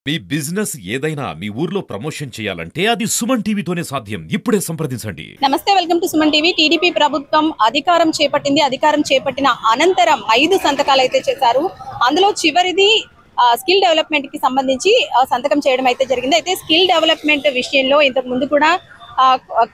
మీ business ఏదైనా మీ ఊర్లో promotion చేయాలంటే అది సుమన్ టీవీతోనే సాధ్యం. ఇప్పుడే సంప్రదించండి. నమస్తే, welcome to Suman TV. TDP ప్రభుత్వం అధికారం చేపట్టింది. అధికారం చేపట్టిన అనంతరం 5 సంతకాలు అయితే చేశారు. అందులో చివరిది స్కిల్ డెవలప్మెంట్ కి సంబంధించి సంతకం చేయడం అయితే జరిగింది. అయితే స్కిల్ డెవలప్మెంట్ విషయంలో ఇంతకు ముందు కూడా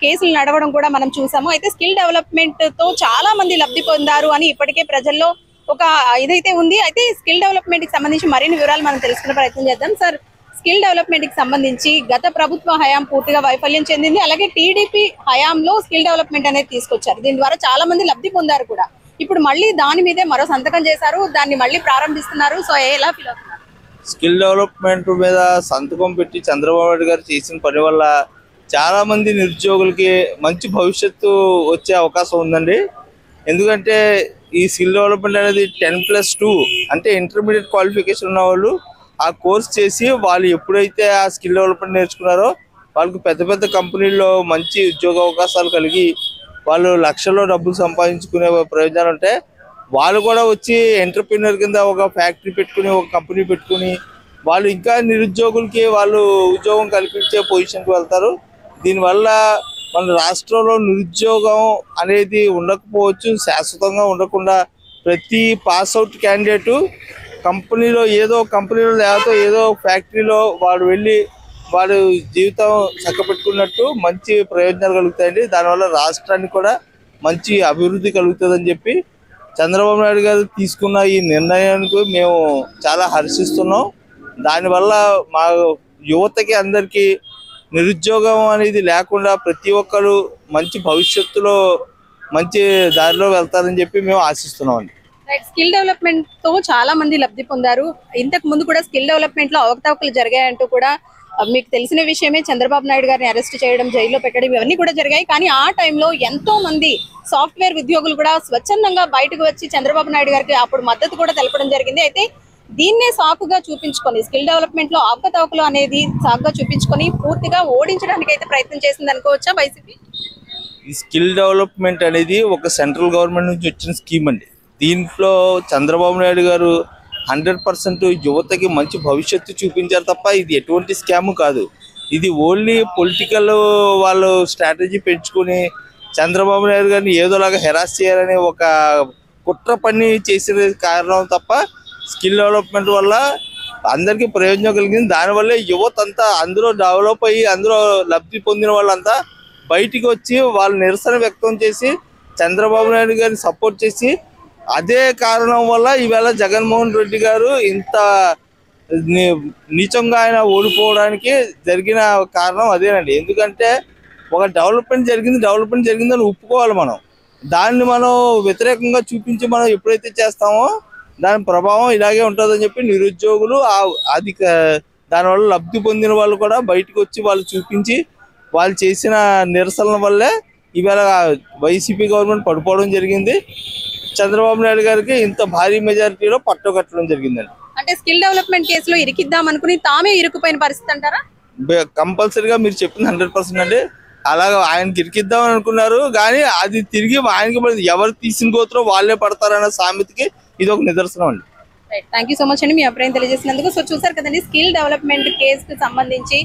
కేసులు నడవడం కూడా మనం చూసాము. అయితే స్కిల్ డెవలప్మెంట్ తో చాలా మంది లబ్ధి పొందారు అని ఇప్పటికే ప్రజల్లో ఒక ఇదైతే ఉంది. అయితే స్కిల్ డెవలప్మెంట్ కి సంబంధించి మరిన్ని వివరాలు మనం తెలుసుకునే ప్రయత్నం చేద్దాం. సార్, స్కిల్ డెవలప్మెంట్ కి సంబంధించి గత ప్రభుత్వ హయాం పూర్తిగా వైఫల్యం చెందింది. అలాగే టీడీపీ హయాంలో స్కిల్ డెవలప్మెంట్ అనేది తీసుకొచ్చారు. దీని ద్వారా చాలా మంది లబ్ధి పొందారు కూడా. ఇప్పుడు మళ్ళీ దాని మీదే మరో సంతకం చేశారు, దాన్ని మళ్ళీ ప్రారంభిస్తున్నారు. సో ఎలా ఫీల్ అవుతున్నారు? స్కిల్ డెవలప్మెంట్ మీద సంతకం పెట్టి చంద్రబాబు నాయుడు గారు చేసిన పని వల్ల చాలా మంది నిరుద్యోగులకి మంచి భవిష్యత్తు వచ్చే అవకాశం ఉందండి. ఎందుకంటే ఈ స్కిల్ డెవలప్మెంట్ అనేది 10+2 అంటే ఇంటర్మీడియట్ క్వాలిఫికేషన్ ఉన్న వాళ్ళు ఆ కోర్స్ చేసి వాళ్ళు ఎప్పుడైతే ఆ స్కిల్ డెవలప్మెంట్ నేర్చుకున్నారో వాళ్ళకి పెద్ద పెద్ద కంపెనీల్లో మంచి ఉద్యోగ అవకాశాలు కలిగి వాళ్ళు లక్షల్లో డబ్బులు సంపాదించుకునే ప్రయోజనాలు ఉంటాయి. వాళ్ళు కూడా వచ్చి ఎంటర్‌ప్రెన్యూర్ కింద ఒక ఫ్యాక్టరీ పెట్టుకుని, ఒక కంపెనీ పెట్టుకుని వాళ్ళు ఇంకా నిరుద్యోగులకి వాళ్ళు ఉద్యోగం కల్పించే పొజిషన్కి వెళ్తారు. దీనివల్ల మన రాష్ట్రంలో నిరుద్యోగం అనేది ఉండకపోవచ్చు, శాశ్వతంగా ఉండకుండా ప్రతి పాస్అవుట్ క్యాండిడేటు కంపెనీలో లేకపోతే ఏదో ఫ్యాక్టరీలో వాడు వెళ్ళి వాడు జీవితం చక్కబెట్టుకున్నట్టు మంచి ప్రయోజనాలు కలుగుతాయండి. దానివల్ల రాష్ట్రానికి కూడా మంచి అభివృద్ధి కలుగుతుందని చెప్పి చంద్రబాబు నాయుడు గారు తీసుకున్న ఈ నిర్ణయానికి మేము చాలా హర్షిస్తున్నాం. దానివల్ల మా యువతకి అందరికీ నిరుద్యోగం అనేది లేకుండా ప్రతి ఒక్కరు మంచి భవిష్యత్తులో మంచి దారిలో వెళ్తారని చెప్పి మేము ఆశిస్తున్నాం అండి. స్కిల్ డెవలప్మెంట్ తో చాలా మంది లబ్ధి పొందారు. ఇంతకు ముందు కూడా స్కిల్ డెవలప్మెంట్ లో అవకతవకలు జరిగాయంటూ కూడా మీకు తెలిసిన విషయమే. చంద్రబాబు నాయుడు గారిని అరెస్ట్ చేయడం, జైల్లో పెట్టడం ఇవన్నీ కూడా జరిగాయి. కానీ ఆ టైంలో ఎంతో మంది సాఫ్ట్వేర్ ఉద్యోగులు కూడా స్వచ్ఛందంగా బయటకు వచ్చి చంద్రబాబు నాయుడు గారికి అప్పుడు మద్దతు కూడా తెలపడం జరిగింది. అయితే దీన్నే సాకుగా చూపించుకొని స్కిల్ డెవలప్మెంట్ లో అవకతవకలు అనేది సాకుగా చూపించుకొని పూర్తిగా ఓడించడానికి అయితే ప్రయత్నం చేసింది అనుకోవచ్చా వైసీపీ? ఈ స్కిల్ డెవలప్మెంట్ అనేది ఒక సెంట్రల్ గవర్నమెంట్ నుంచి వచ్చిన స్కీమ్ అండి. దీంట్లో చంద్రబాబు నాయుడు గారు 100% యువతకి మంచి భవిష్యత్తు చూపించారు తప్ప ఇది ఎటువంటి స్కామ్ కాదు. ఇది ఓన్లీ పొలిటికల్ వాళ్ళు స్ట్రాటజీ పెంచుకొని చంద్రబాబు నాయుడు గారిని ఏదోలాగా హెరాస్ చేయాలని ఒక కుట్ర పని చేసిన కారణం తప్ప స్కిల్ డెవలప్మెంట్ వల్ల అందరికీ ప్రయోజనం కలిగింది. దానివల్లే యువత అంతా అందులో డెవలప్ అయ్యి అందులో లబ్ధి పొందిన వాళ్ళంతా బయటికి వచ్చి వాళ్ళు నిరసన వ్యక్తం చేసి చంద్రబాబు నాయుడు గారిని సపోర్ట్ చేసి అదే కారణం వల్ల ఈవేళ జగన్మోహన్ రెడ్డి గారు ఇంత నీచంగా ఆయన ఓడిపోవడానికి జరిగిన కారణం అదేనండి. ఎందుకంటే ఒక డెవలప్మెంట్ జరిగిందని ఒప్పుకోవాలి మనం. దాన్ని మనం వ్యతిరేకంగా చూపించి మనం ఎప్పుడైతే చేస్తామో దాని ప్రభావం ఇలాగే ఉంటుందని చెప్పి నిరుద్యోగులు దానివల్ల లబ్ధి పొందిన వాళ్ళు కూడా బయటకు వచ్చి వాళ్ళు చూపించి వాళ్ళు చేసిన నిరసనల వల్లే ఈవేళ వైసీపీ గవర్నమెంట్ పడిపోవడం జరిగింది. చంద్రబాబు నాయుడు గారికి ఇంత భారీ మెజారిటీలో పట్టుకట్టడం జరిగిందండి. అంటే స్కిల్ డెవలప్మెంట్ కేసులో ఇరికిద్దాం అనుకుని తామే ఇరుక్కుపోయిన పరిస్థితి అంటారా? కంపల్సరీగా మీరు చెప్పింది 100% అండి. అలాగా ఆయనకి ఇరికిద్దామని అనుకున్నారు కానీ అది తిరిగి ఆయనకి ఎవరు తీసిన గోత్రం వాళ్ళే పడతారన్న సామెతకి ఇది ఒక నిదర్శనం అండి. థ్యాంక్ యూ సో మచ్ అండి మీ అభిప్రాయం తెలియజేసినందుకు. సో చూసారు కదండి, స్కిల్ డెవలప్మెంట్ కేసుకు సంబంధించి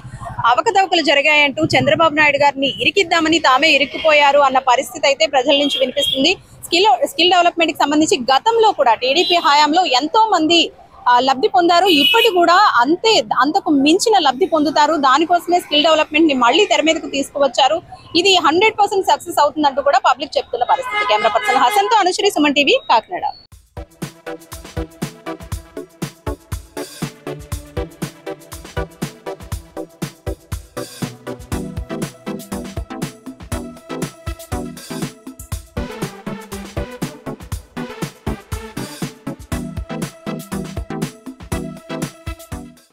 అవకతవకలు జరిగాయంటూ చంద్రబాబు నాయుడు గారిని ఇరికిద్దామని తామే ఇరుక్కుపోయారు అన్న పరిస్థితి అయితే ప్రజల నుంచి వినిపిస్తుంది. స్కిల్ డెవలప్మెంట్ కి సంబంధించి గతంలో కూడా టీడీపీ హయాంలో ఎంతో మంది లబ్ధి పొందారు. ఇప్పటి కూడా అంతకు మించిన లబ్ధి పొందుతారు. దానికోసమే స్కిల్ డెవలప్మెంట్ ని మళ్ళీ తెర మీదకు తీసుకువచ్చారు. ఇది 100% సక్సెస్ అవుతుందంటూ కూడా పబ్లిక్ చెప్తున్న పరిస్థితి. కెమెరా పర్సన్ హసన్ తో అనుశ్రీ, సుమన్ టీవీ, కాకినాడ.